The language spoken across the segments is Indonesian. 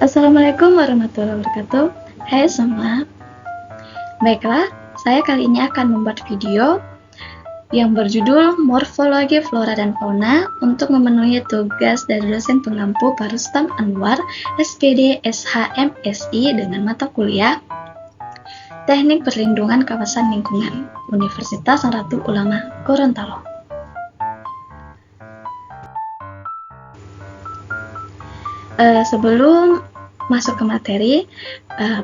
Assalamualaikum warahmatullahi wabarakatuh. Hai semua. Baiklah, saya kali ini akan membuat video yang berjudul Morfologi Flora dan Fauna untuk memenuhi tugas dari dosen pengampu Pak Rustam Anwar, SPD SHMSI dengan mata kuliah Teknik Perlindungan Kawasan Lingkungan, Universitas Nahdlatul Ulama Gorontalo. Sebelum masuk ke materi,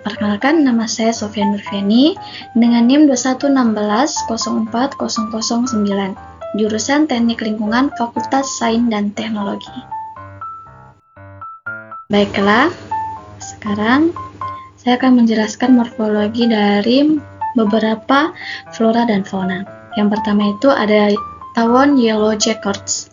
perkenalkan nama saya Sofia Nurfiani dengan NIM 211604009, jurusan Teknik Lingkungan Fakultas Sains dan Teknologi. Baiklah, sekarang saya akan menjelaskan morfologi dari beberapa flora dan fauna. Yang pertama itu ada tawon yellow jackets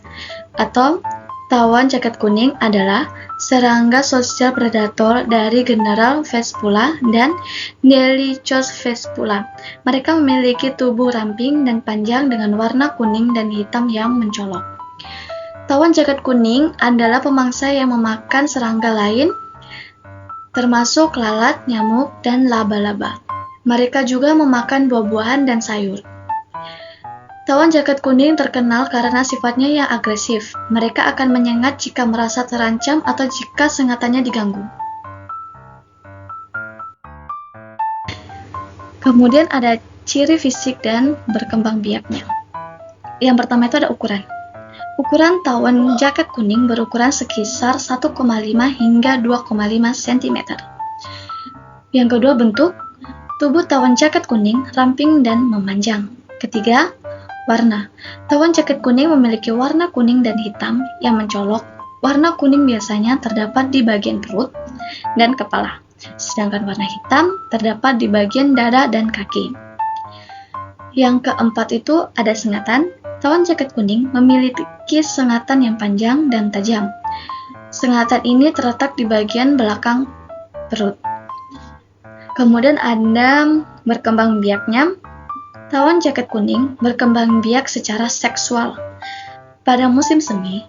atau tawon jaket kuning adalah serangga sosial predator dari general Vespula dan Dolichos vespula. Mereka memiliki tubuh ramping dan panjang dengan warna kuning dan hitam yang mencolok. Tawon jaket kuning adalah pemangsa yang memakan serangga lain, termasuk lalat, nyamuk, dan laba-laba. Mereka juga memakan buah-buahan dan sayur. Tawon jaket kuning terkenal karena sifatnya yang agresif. Mereka akan menyengat jika merasa terancam atau jika sengatannya diganggu. Kemudian ada ciri fisik dan berkembang biaknya. Yang pertama itu ada ukuran. Ukuran tawon jaket kuning berukuran sekitar 1,5 hingga 2,5 cm. Yang kedua, bentuk. Tubuh tawon jaket kuning ramping dan memanjang. Ketiga, warna. Tawon jaket kuning memiliki warna kuning dan hitam yang mencolok. Warna kuning biasanya terdapat di bagian perut dan kepala, sedangkan warna hitam terdapat di bagian dada dan kaki. Yang keempat itu ada sengatan. Tawon jaket kuning memiliki sengatan yang panjang dan tajam. Sengatan ini terletak di bagian belakang perut. Kemudian ada berkembang biaknya. Tawon jaket kuning berkembang biak secara seksual. Pada musim semi,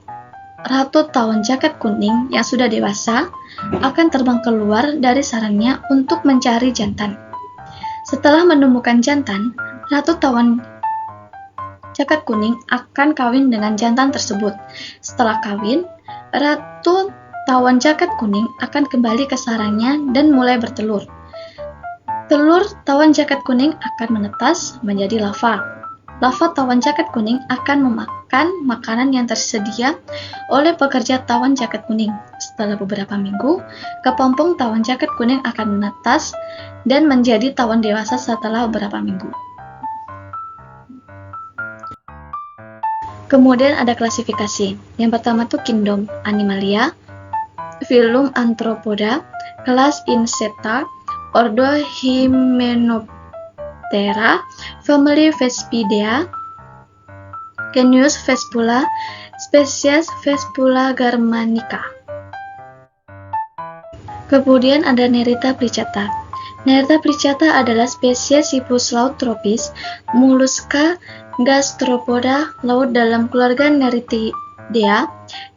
ratu tawon jaket kuning yang sudah dewasa akan terbang keluar dari sarangnya untuk mencari jantan. Setelah menemukan jantan, ratu tawon jaket kuning akan kawin dengan jantan tersebut. Setelah kawin, ratu tawon jaket kuning akan kembali ke sarangnya dan mulai bertelur. Telur tawon jaket kuning akan menetas menjadi larva. Larva tawon jaket kuning akan memakan makanan yang tersedia oleh pekerja tawon jaket kuning. Setelah beberapa minggu, kepompong tawon jaket kuning akan menetas dan menjadi tawon dewasa setelah beberapa minggu. Kemudian ada klasifikasi. Yang pertama itu kingdom Animalia, filum Arthropoda, kelas Insecta, ordo Hymenoptera, family Vespidea, genus Vespula, spesies Vespula germanica. Kemudian ada Nerita plicata. Nerita plicata adalah spesies sipus laut tropis, Mollusca gastropoda laut dalam keluarga Neritidea,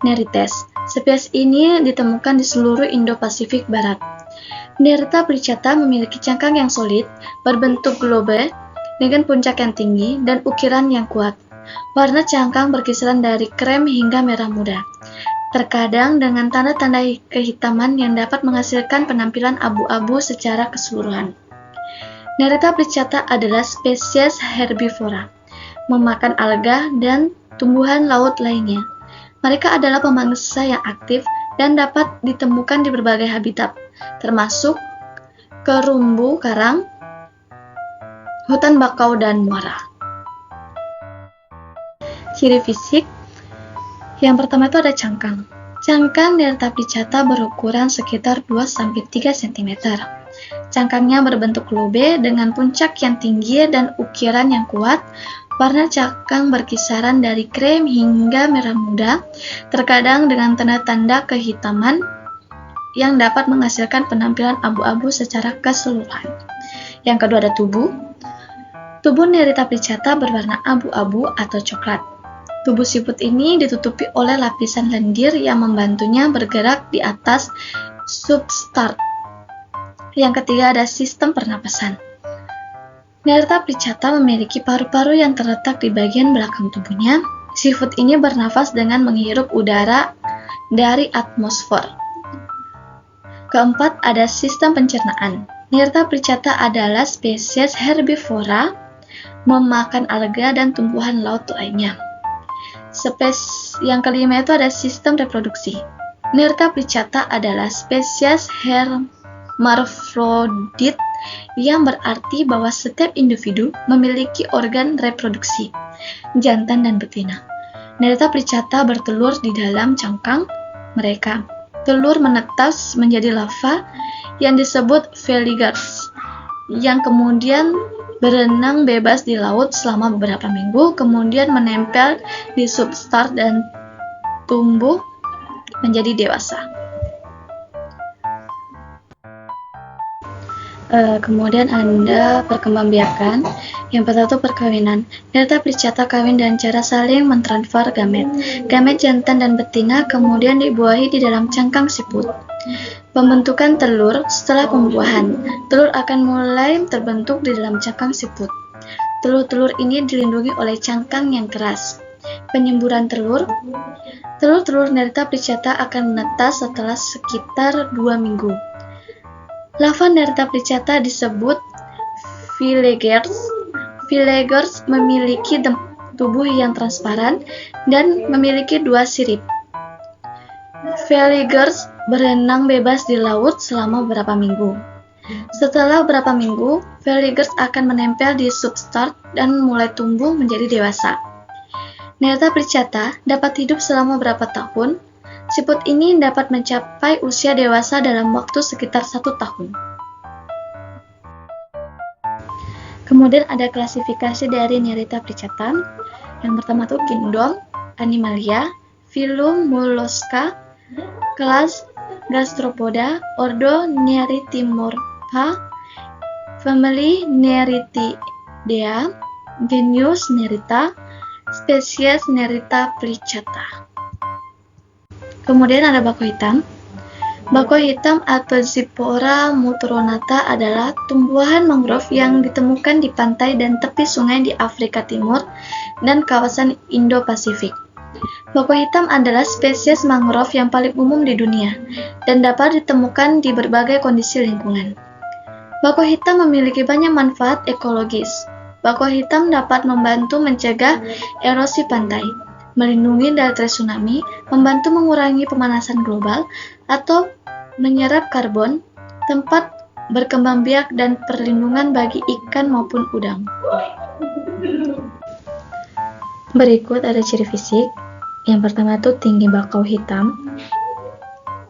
Nerites. Spesies ini ditemukan di seluruh Indo-Pasifik Barat. Nerita plicata memiliki cangkang yang solid, berbentuk globe, dengan puncak yang tinggi dan ukiran yang kuat. Warna cangkang berkisaran dari krem hingga merah muda, terkadang dengan tanda-tanda kehitaman yang dapat menghasilkan penampilan abu-abu secara keseluruhan. Nerita plicata adalah spesies herbivora, memakan alga dan tumbuhan laut lainnya. Mereka adalah pemangsa yang aktif dan dapat ditemukan di berbagai habitat, termasuk terumbu karang, hutan bakau, dan muara. Ciri fisik. Yang pertama itu ada cangkang. Cangkang Nerita plicata berukuran sekitar 2-3 cm. Cangkangnya berbentuk lobe dengan puncak yang tinggi dan ukiran yang kuat. Warna cangkang berkisaran dari krem hingga merah muda, terkadang dengan tanda-tanda kehitaman yang dapat menghasilkan penampilan abu-abu secara keseluruhan. Yang kedua ada tubuh. Tubuh Nerita plicata berwarna abu-abu atau coklat. Tubuh siput ini ditutupi oleh lapisan lendir yang membantunya bergerak di atas substrat. Yang ketiga ada sistem pernapasan. Nerta plicata memiliki paru-paru yang terletak di bagian belakang tubuhnya. Sifut ini bernafas dengan menghirup udara dari atmosfer. Keempat ada sistem pencernaan. Nerta plicata adalah spesies herbivora, memakan alga dan tumbuhan laut lainnya. Yang kelima itu ada sistem reproduksi. Nerta plicata adalah spesies hermafrodit, yang berarti bahwa setiap individu memiliki organ reproduksi, jantan dan betina. Nerta plicata bertelur di dalam cangkang mereka. Telur menetas menjadi larva yang disebut veligers, yang kemudian berenang bebas di laut selama beberapa minggu, kemudian menempel di substrat dan tumbuh menjadi dewasa. Kemudian ada perkembangbiakan. Yang pertama itu perkawinan. Nerta plicata kawin dengan cara saling mentransfer gamet. Gamet jantan dan betina kemudian dibuahi di dalam cangkang siput. Pembentukan telur. Setelah pembuahan, telur akan mulai terbentuk di dalam cangkang siput. Telur-telur ini dilindungi oleh cangkang yang keras. Penyemburan telur. Telur-telur nerta plicata akan menetas setelah sekitar 2 minggu. Larva nerta plicata disebut villegers. Villegers memiliki tubuh yang transparan dan memiliki 2 sirip. Villegers berenang bebas di laut selama beberapa minggu. Setelah beberapa minggu, Villegers akan menempel di substrat dan mulai tumbuh menjadi dewasa. Nerta plicata dapat hidup selama beberapa tahun. Siput ini dapat mencapai usia dewasa dalam waktu sekitar 1 tahun. Kemudian ada klasifikasi dari Nerta plicata. Yang pertama itu kingdom Animalia, filum Mollusca, kelas Gastropoda, ordo Neritimorpha, family Neritidea, genus Nerita, spesies Nerta plicata. Kemudian ada bako hitam. Bako hitam atau Zipporah muturonata adalah tumbuhan mangrove yang ditemukan di pantai dan tepi sungai di Afrika Timur dan kawasan Indo-Pasifik. Bako hitam adalah spesies mangrove yang paling umum di dunia dan dapat ditemukan di berbagai kondisi lingkungan. Bako hitam memiliki banyak manfaat ekologis. Bako hitam dapat membantu mencegah erosi pantai, melindungi dari tsunami, membantu mengurangi pemanasan global, atau menyerap karbon, tempat berkembang biak, dan perlindungan bagi ikan maupun udang. Berikut ada ciri fisik. Yang pertama itu tinggi bakau hitam,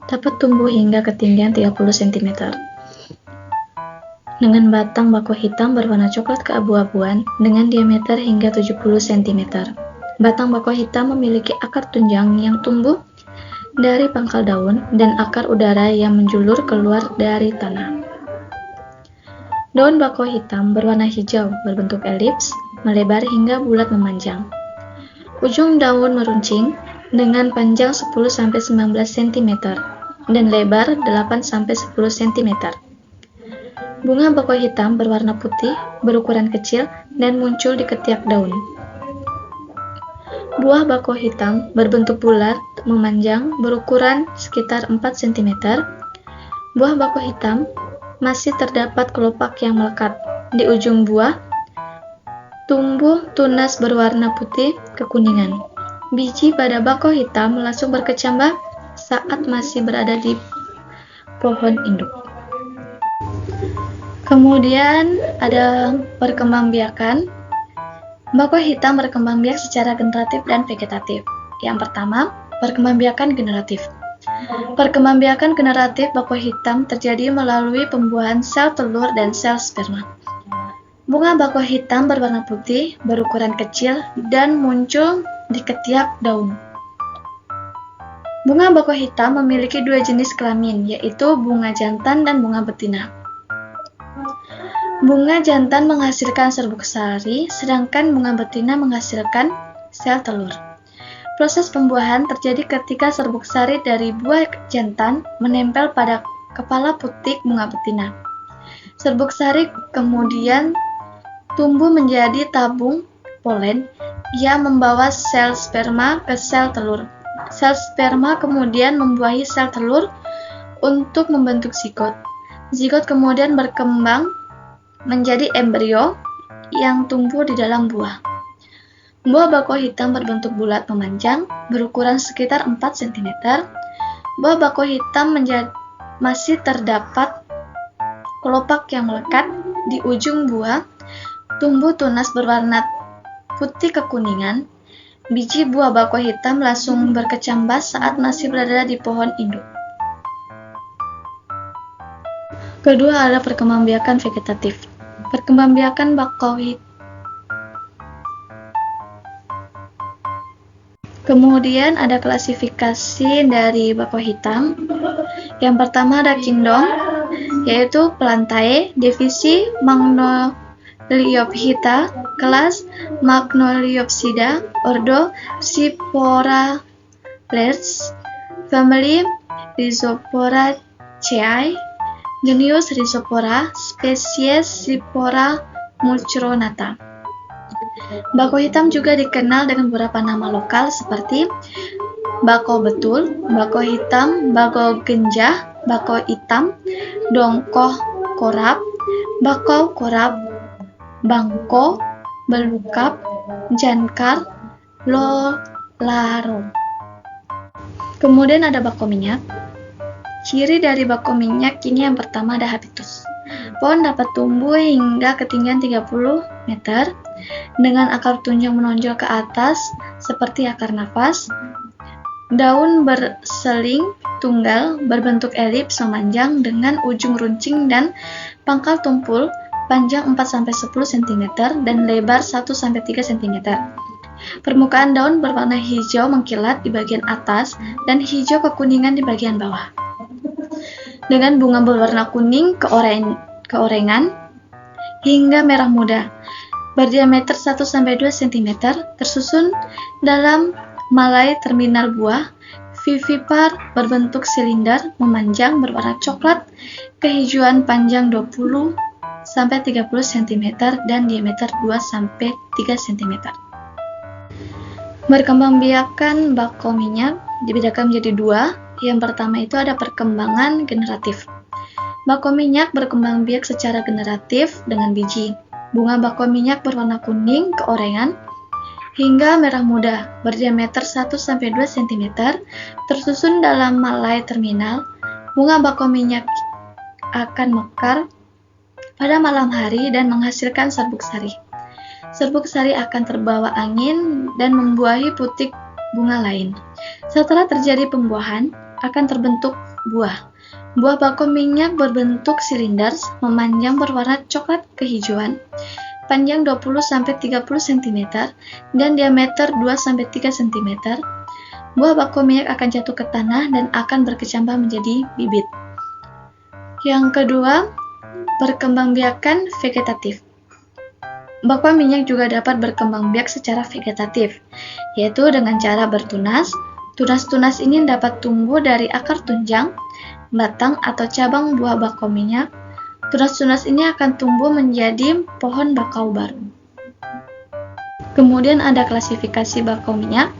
dapat tumbuh hingga ketinggian 30 cm. Dengan batang bakau hitam berwarna coklat keabu-abuan dengan diameter hingga 70 cm. Batang bakau hitam memiliki akar tunjang yang tumbuh dari pangkal daun dan akar udara yang menjulur keluar dari tanah. Daun bakau hitam berwarna hijau, berbentuk elips, melebar hingga bulat memanjang. Ujung daun meruncing dengan panjang 10-19 cm dan lebar 8-10 cm. Bunga bakau hitam berwarna putih, berukuran kecil, dan muncul di ketiak daun. Buah bakau hitam berbentuk bulat, memanjang, berukuran sekitar 4 cm. Buah bakau hitam masih terdapat kelopak yang melekat. Di ujung buah, tumbuh tunas berwarna putih kekuningan. Biji pada bakau hitam langsung berkecambah saat masih berada di pohon induk. Kemudian ada perkembangbiakan. Bakau hitam berkembang biak secara generatif dan vegetatif. Yang pertama, perkembangbiakan generatif. Perkembangbiakan generatif bakau hitam terjadi melalui pembuahan sel telur dan sel sperma. Bunga bakau hitam berwarna putih, berukuran kecil, dan muncul di ketiak daun. Bunga bakau hitam memiliki 2 jenis kelamin, yaitu bunga jantan dan bunga betina. Bunga jantan menghasilkan serbuk sari, sedangkan bunga betina menghasilkan sel telur. Proses pembuahan terjadi ketika serbuk sari dari buah jantan menempel pada kepala putik bunga betina. Serbuk sari kemudian tumbuh menjadi tabung polen yang membawa sel sperma ke sel telur. Sel sperma kemudian membuahi sel telur untuk membentuk zigot. Zigot kemudian berkembang menjadi embrio yang tumbuh di dalam buah. Buah bako hitam berbentuk bulat memanjang, berukuran sekitar 4 cm. Buah bako hitam masih terdapat kelopak yang melekat di ujung buah. Tumbuh tunas berwarna putih kekuningan. Biji buah bako hitam langsung berkecambah saat masih berada di pohon induk. Kedua ada perkembangbiakan vegetatif. Perkembangbiakan bako hitam. Kemudian ada klasifikasi dari bako hitam. Yang pertama ada kingdom, yaitu Plantae, divisi Magnoliophyta, kelas Magnoliopsida, ordo Psiporales, family Rhizoporaceae, genus Rhizopora, spesies Psipora mulchronata. Bako hitam juga dikenal dengan beberapa nama lokal seperti bako betul, bako hitam, bako genjah, bako hitam, dongkoh korab, bakau korab, bangko, belukap, jankar, lolaro. Kemudian ada bako minyak. Ciri dari bako minyak ini yang pertama ada habitus. Pohon dapat tumbuh hingga ketinggian 30 meter dengan akar tunjang menonjol ke atas seperti akar nafas. Daun berseling tunggal berbentuk elips memanjang dengan ujung runcing dan pangkal tumpul panjang 4-10 cm dan lebar 1-3 cm. Permukaan daun berwarna hijau mengkilat di bagian atas dan hijau kekuningan di bagian bawah. Dengan bunga berwarna kuning keorengan hingga merah muda, berdiameter 1-2 cm, tersusun dalam malai terminal buah, vivipar berbentuk silinder, memanjang berwarna coklat, kehijauan panjang 20-30 cm dan diameter 2-3 cm. Berkembangbiakan bako minyak dibedakan menjadi dua. Yang pertama itu ada perkembangan generatif. Bako minyak berkembang biak secara generatif dengan biji. Bunga bako minyak berwarna kuning keorengan hingga merah muda, berdiameter 1-2 cm, tersusun dalam malai terminal. Bunga bako minyak akan mekar pada malam hari dan menghasilkan serbuk sari. Serbuk sari akan terbawa angin dan membuahi putik bunga lain. Setelah terjadi pembuahan, akan terbentuk buah. Buah bako minyak berbentuk silinder, memanjang berwarna coklat kehijauan, panjang 20-30 cm dan diameter 2-3 cm. Buah bako minyak akan jatuh ke tanah dan akan berkecambah menjadi bibit. Yang kedua, perkembangbiakan vegetatif. Bako minyak juga dapat berkembang biak secara vegetatif, yaitu dengan cara bertunas. Tunas-tunas ini dapat tumbuh dari akar tunjang, batang atau cabang buah bako minyak. Tunas-tunas ini akan tumbuh menjadi pohon bakau baru. Kemudian ada klasifikasi bako minyak.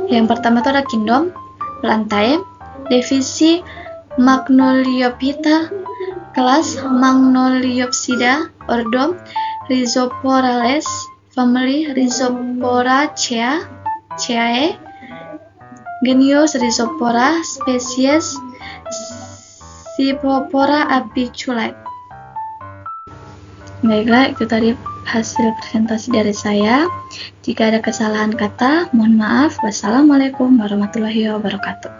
Yang pertama itu ada kingdom, Plantae, divisi Magnoliophyta, kelas Magnoliopsida, ordo Rhizoporales, family Rhizoporaceae, genus Rhizopora, spesies Psippopora apiculae. Baiklah, itu tadi hasil presentasi dari saya. Jika ada kesalahan kata, mohon maaf. Wassalamualaikum warahmatullahi wabarakatuh.